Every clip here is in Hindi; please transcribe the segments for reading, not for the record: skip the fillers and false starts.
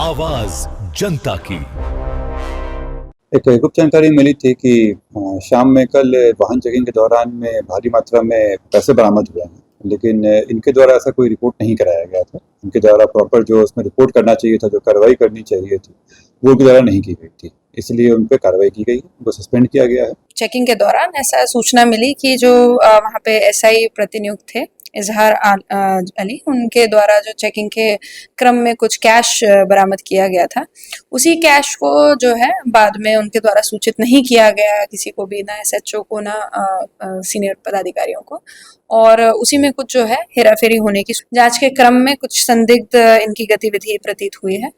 आवाज जनता की। एक गुप्त जानकारी मिली थी कि शाम में कल वाहन चेकिंग के दौरान में भारी मात्रा में पैसे बरामद हुए हैं, लेकिन इनके द्वारा ऐसा कोई रिपोर्ट नहीं कराया गया था। इनके द्वारा प्रॉपर जो उसमें रिपोर्ट करना चाहिए था, जो कार्रवाई करनी चाहिए थी, वो उनके द्वारा नहीं की गई थी, इसलिए उन पर कार्रवाई की गई, उनको सस्पेंड किया गया है। चेकिंग के दौरान ऐसा सूचना मिली कि जो वहाँ पे एसआई प्रतिनियुक्त थे इजहार अली, उनके द्वारा जो चेकिंग के क्रम में कुछ कैश बरामद किया गया था। उसी कैश को जो है बाद में उनके द्वारा सूचित नहीं किया गया किसी को भी, ना एसएचओ को ना सीनियर पदाधिकारियों को, और उसी में कुछ जो है हेराफेरी होने की जांच के क्रम में कुछ संदिग्ध इनकी गतिविधि प्रतीत हुई है।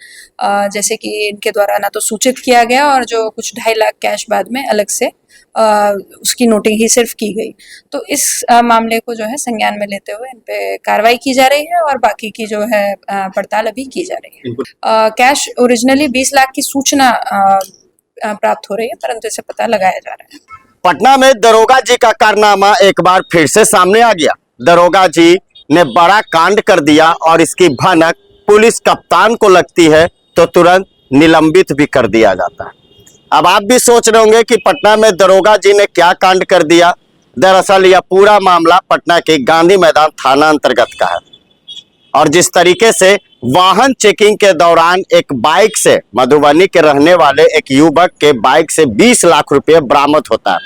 जैसे कि इनके द्वारा ना तो सूचित किया गया और जो कुछ 2.5 लाख कैश बाद में अलग से उसकी नोटिंग ही सिर्फ की गई। तो इस मामले को जो है संज्ञान में लेते हुए इन पे कार्रवाई की जा रही है और बाकी की जो है पड़ताल अभी की जा रही है। कैश ओरिजिनली 20 लाख की सूचना प्राप्त हो रही है, परंतु इसे पता लगाया जा रहा है। पटना में दरोगा जी का कारनामा एक बार फिर से सामने आ गया। दरोगा जी ने बड़ा कांड कर दिया और इसकी भनक पुलिस कप्तान को लगती है तो तुरंत निलंबित भी कर दिया जाता है। अब आप भी सोच रहे होंगे कि पटना में दरोगा जी ने क्या कांड कर दिया। दरअसल यह पूरा मामला पटना के गांधी मैदान थाना अंतर्गत का है और जिस तरीके से वाहन चेकिंग के दौरान एक बाइक से, मधुबनी के रहने वाले एक युवक के बाइक से 20 लाख रुपए बरामद होता है।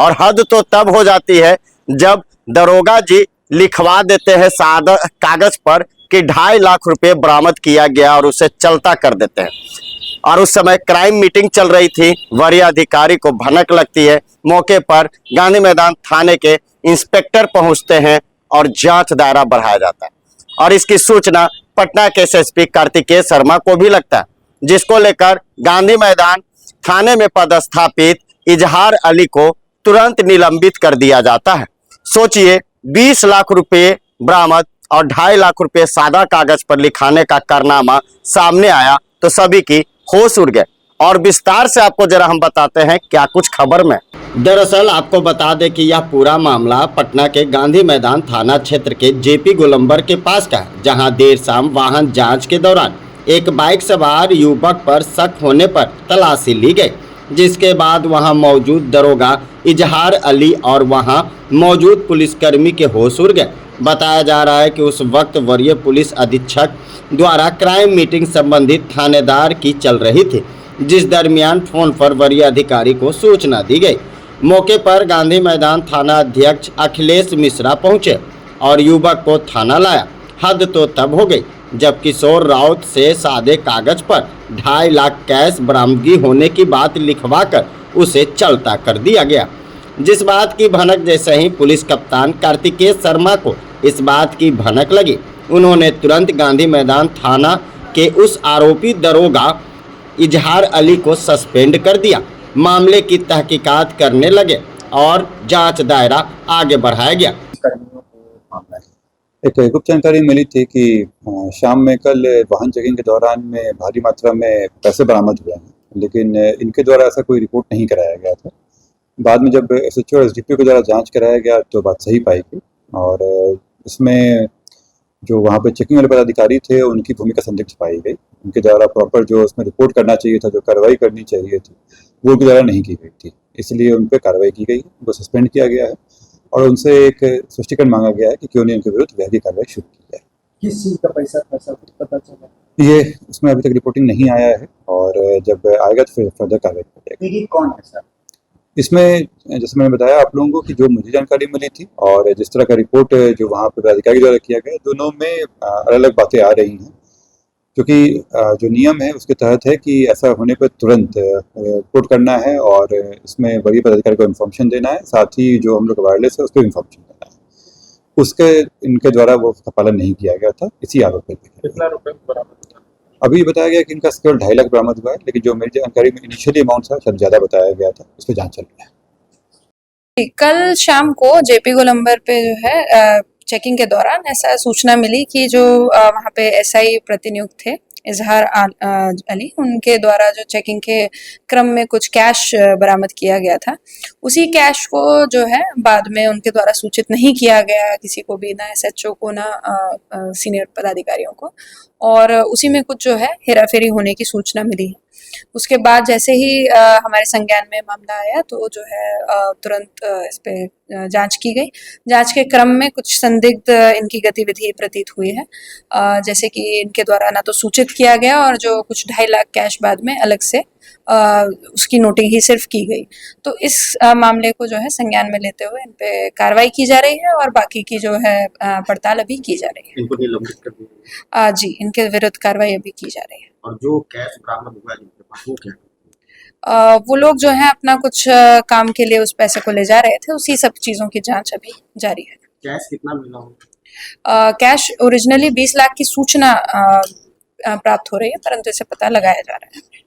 और हद तो तब हो जाती है जब दरोगा जी लिखवा देते हैं सादा कागज पर कि 2.5 लाख रुपए बरामद किया गया और उसे चलता कर देते हैं। और उस समय क्राइम मीटिंग चल रही थी, वरीय अधिकारी को भनक लगती है। मौके पर गांधी मैदान थाने के इंस्पेक्टर पहुंचते हैं और जांच दायरा बढ़ाया जाता है और इसकी सूचना पटना के एसएसपी कार्तिकेय शर्मा को भी लगता है, जिसको लेकर गांधी मैदान थाने में पदस्थापित इजहार अली को तुरंत निलंबित कर दिया जाता है। सोचिए, 20 लाख रुपए बरामद और 2.5 लाख रुपए सादा कागज पर लिखाने का कारनामा सामने आया तो सभी की होश उड़ गए। और विस्तार से आपको जरा हम बताते हैं क्या कुछ खबर में। दरअसल आपको बता दें कि यह पूरा मामला पटना के गांधी मैदान थाना क्षेत्र के जेपी गोलंबर के पास का है, जहां देर शाम वाहन जांच के दौरान एक बाइक सवार युवक पर शक होने पर तलाशी ली गई, जिसके बाद वहां मौजूद दरोगा इजहार अली और वहां मौजूद पुलिसकर्मी के होश उड़ गए। बताया जा रहा है कि उस वक्त वरीय पुलिस अधीक्षक द्वारा क्राइम मीटिंग संबंधित थानेदार की चल रही थी, जिस दरमियान फोन पर वरीय अधिकारी को सूचना दी गई। मौके पर गांधी मैदान थाना अध्यक्ष अखिलेश मिश्रा पहुंचे और युवक को थाना लाया। हद तो तब हो गई जब किशोर राउत से सादे कागज पर 2.5 लाख कैश बरामदगी होने की बात लिखवाकर उसे चलता कर दिया गया। जिस बात की भनक जैसे ही पुलिस कप्तान कार्तिकेय शर्मा को इस बात की भनक लगी, उन्होंने तुरंत गांधी मैदान थाना के उस आरोपी दरोगा इजहार अली को सस्पेंड कर दिया। मामले की तहकीकात करने लगे और जांच दायरा आगे बढ़ाया गया। एक गुप्त जानकारी मिली थी कि शाम में कल वाहन चेकिंग के दौरान में भारी मात्रा में पैसे बरामद हुए हैं, लेकिन इनके द्वारा ऐसा कोई रिपोर्ट नहीं कराया गया था। बाद में जब एसएचओ और एसडीपीओ के द्वारा जांच कराया गया तो बात सही पाई गई और इसमें जो वहाँ पे चेकिंग वाले पदाधिकारी थे उनकी भूमिका संदिग्ध पाई गई। उनके द्वारा प्रॉपर जो उसमें रिपोर्ट करना चाहिए था, जो कार्रवाई करनी चाहिए थी, वो उनके द्वारा नहीं की गई थी, इसलिए उन पर कार्रवाई की गई, उनको सस्पेंड किया गया है और उनसे एक स्पष्टीकरण मांगा गया है कि क्यों नहीं उनके विरुद्ध विभागीय कार्रवाई शुरू की जाए। किस चीज का पैसा कुछ पता चला? ये उसमें अभी तक रिपोर्टिंग नहीं आया है और जब आएगा तो फिर फर्दर कार्रवाई की जाएगी। कौन है सर इसमें? जैसे मैंने बताया आप लोगों को कि जो मुझे जानकारी मिली थी और जिस तरह का रिपोर्ट जो वहाँ पर अधिकारी द्वारा किया गया, दोनों में अलग अलग बातें आ रही हैं, क्योंकि जो नियम है उसके तहत है कि ऐसा होने पर तुरंत रिपोर्ट करना है और इसमें वरीय पदाधिकारी को इन्फॉर्मेशन देना है, साथ ही जो हम लोग का वायरलेस है उस पर इन्फॉर्मेशन देना है। उसके इनके द्वारा वो पालन नहीं किया गया था, इसी आरोप पर। कितना रुपए बरामद? अभी बताया गया कि इनका केवल 2.5 लाख बरामद हुआ है, लेकिन जो मेरी जानकारी में इनिशियली अमाउंट था शायद ज़्यादा बताया गया था, उस पर जाँच चल रही है। कल शाम को जेपी गोलंबर पे जो है चेकिंग के दौरान ऐसा सूचना मिली कि जो वहाँ पे एसआई प्रतिनियुक्त थे इजहार अली, उनके द्वारा जो चेकिंग के क्रम में कुछ कैश बरामद किया गया था। उसी कैश को जो है बाद में उनके द्वारा सूचित नहीं किया गया किसी को भी, ना एसएचओ को, ना सीनियर पदाधिकारियों को, और उसी में कुछ जो है हेराफेरी होने की सूचना मिली है। उसके बाद जैसे ही हमारे संज्ञान में मामला आया तो जो है तुरंत इस पे जांच की गई। जांच के क्रम में कुछ संदिग्ध इनकी गतिविधि प्रतीत हुई है, जैसे कि इनके द्वारा ना तो सूचित किया गया और जो कुछ 2.5 लाख कैश बाद में अलग से उसकी नोटिंग ही सिर्फ की गई। तो इस मामले को जो है संज्ञान में लेते हुए इन पे कार्रवाई की जा रही है और बाकी की जो है पड़ताल अभी की जा रही है। इनको निलंबित कर दिया जी, इनके विरुद्ध कार्रवाई अभी की जा रही है। और जो कैश बरामद हुआ है जिनके पास वो क्या है? वो लोग जो है अपना कुछ काम के लिए उस पैसे को ले जा रहे थे, उसी सब चीज़ों की जांच अभी जारी है। कैश कितना मिला हो? कैश ओरिजिनली 20 लाख की सूचना प्राप्त हो रही है, परंतु इसे पता लगाया जा रहा है।